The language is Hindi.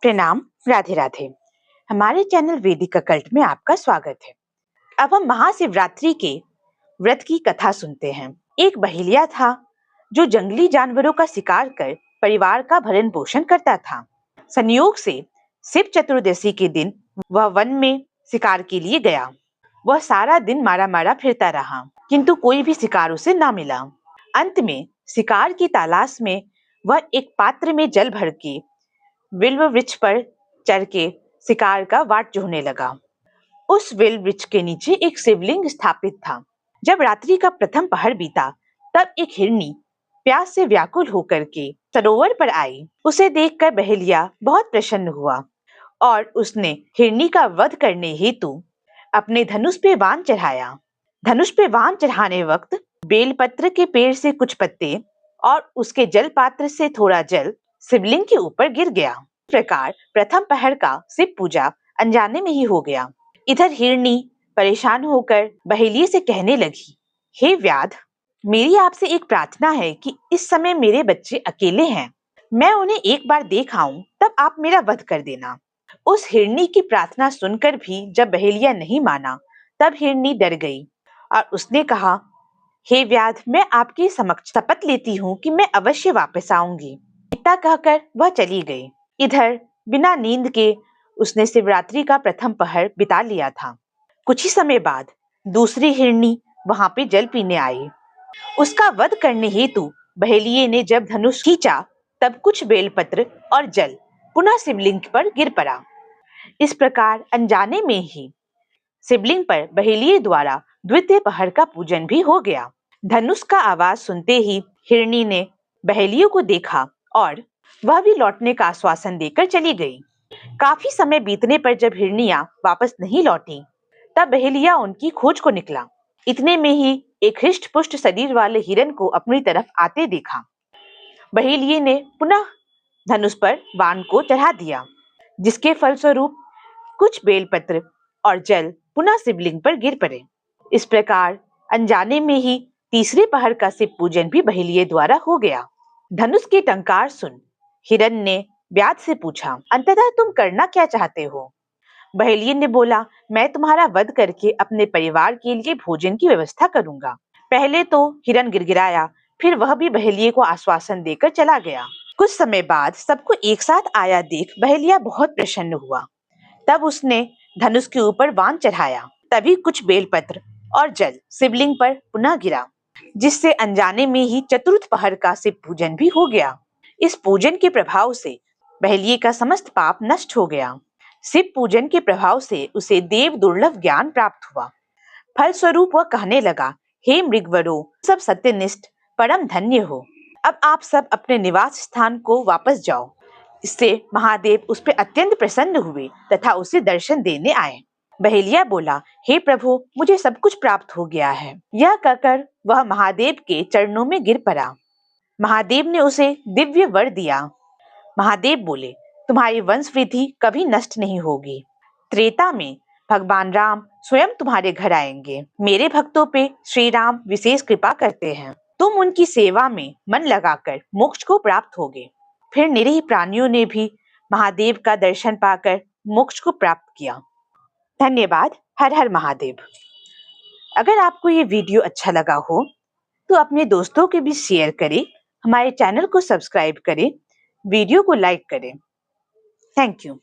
प्रणाम, राधे राधे। हमारे चैनल वैदिक कल्ट में आपका स्वागत है। अब हम महाशिवरात्रि के व्रत की कथा सुनते हैं। एक बहेलिया था जो जंगली जानवरों का शिकार कर परिवार का भरण पोषण करता था। संयोग से शिव चतुर्दशी के दिन वह वन में शिकार के लिए गया। वह सारा दिन मारा मारा फिरता रहा, किंतु कोई भी शिकार उसे ना मिला। अंत में शिकार की तलाश में वह एक पात्र में जल भर के बिल्व वृक्ष पर चढ़ के शिकार का वाट जोहने लगा। उस बिल्व वृक्ष के नीचे एक शिवलिंग स्थापित था। जब रात्रि का प्रथम पहर बीता, तब एक हिरनी प्यास से व्याकुल होकर के सरोवर पर आई। उसे देखकर बहेलिया बहुत प्रसन्न हुआ और उसने हिरनी का वध करने हेतु अपने धनुष पे बाण चढ़ाया। धनुष पे बाण चढ़ाने वक्त बेलपत्र के पेड़ से कुछ पत्ते और उसके जल पात्र से थोड़ा जल शिवलिंग के ऊपर गिर गया। इस प्रकार प्रथम पहर का शिव पूजा अनजाने में ही हो गया। इधर हिरनी परेशान होकर बहेलिये से कहने लगी, हे व्याध, मेरी आपसे एक प्रार्थना है कि इस समय मेरे बच्चे अकेले हैं। मैं उन्हें एक बार देख आऊं, तब आप मेरा वध कर देना। उस हिरनी की प्रार्थना सुनकर भी जब बहेलिया नहीं माना, तब हिरनी डर गई और उसने कहा, हे व्याध, मैं आपके समक्ष शपथ लेती हूँ कि मैं अवश्य वापस आऊंगी। इतना कहकर वह चली गई। इधर बिना नींद के उसने शिवरात्रि का प्रथम पहर बिता लिया था। कुछ ही समय बाद दूसरी हिरनी वहां पे जल पीने आई। उसका वध करने हेतु बहेलिये ने जब धनुष खींचा, तब कुछ बेलपत्र और जल पुनः शिवलिंग पर गिर पड़ा। इस प्रकार अनजाने में ही शिवलिंग पर बहेलिये द्वारा द्वितीय पहर का पूजन भी हो गया। धनुष का आवाज सुनते ही हिरनी ने बहेलियों को देखा और वह भी लौटने का आश्वासन देकर चली गई। काफी समय बीतने पर जब हिरनियां वापस नहीं लौटी, तब बहेलिया उनकी खोज को निकला। इतने में ही एक हृष्ट पुष्ट शरीर वाले हिरन को अपनी तरफ आते देखा। बहेलिये ने पुनः धनुष पर बाण को चढ़ा दिया, जिसके फलस्वरूप कुछ बेलपत्र और जल पुनः शिवलिंग पर गिर पड़े। इस प्रकार अनजाने में ही तीसरे पहर का शिव पूजन भी बहेलिये द्वारा हो गया। धनुष के टंकार सुन हिरन ने व्याध से पूछा, अंततः तुम करना क्या चाहते हो? बहेलिये ने बोला, मैं तुम्हारा वध करके अपने परिवार के लिए भोजन की व्यवस्था करूंगा। पहले तो हिरन गिड़गिड़ाया, फिर वह भी बहेलिये को आश्वासन देकर चला गया। कुछ समय बाद सबको एक साथ आया देख बहेलिया बहुत प्रसन्न हुआ। तब उसने धनुष के ऊपर बाण चढ़ाया। तभी कुछ बेलपत्र और जल शिवलिंग पर पुनः गिरा, जिससे अनजाने में ही चतुर्थ पहर का शिव पूजन भी हो गया। इस पूजन के प्रभाव से बहेलिये का समस्त पाप नष्ट हो गया। शिव पूजन के प्रभाव से उसे देव दुर्लभ ज्ञान प्राप्त हुआ। फलस्वरूप वह कहने लगा, हे मृगवरों, सब सत्यनिष्ठ परम धन्य हो। अब आप सब अपने निवास स्थान को वापस जाओ। इससे महादेव उस पर अत्यंत प्रसन्न हुए तथा उसे दर्शन देने आए। बहेलिया बोला, हे प्रभु, मुझे सब कुछ प्राप्त हो गया है। यह कहकर वह महादेव के चरणों में गिर पड़ा। महादेव ने उसे दिव्य वर दिया। महादेव बोले, तुम्हारी वंश वृद्धि कभी नष्ट नहीं होगी। त्रेता में भगवान राम स्वयं तुम्हारे घर आएंगे। मेरे भक्तों पे श्री राम विशेष कृपा करते हैं। तुम उनकी सेवा में मन लगाकर मोक्ष को प्राप्त होगे। फिर निरीह प्राणियों ने भी महादेव का दर्शन पाकर मोक्ष को प्राप्त किया। धन्यवाद। हर हर महादेव। अगर आपको ये वीडियो अच्छा लगा हो तो अपने दोस्तों के बीच शेयर करें, हमारे चैनल को सब्सक्राइब करें, वीडियो को लाइक करें। Thank you.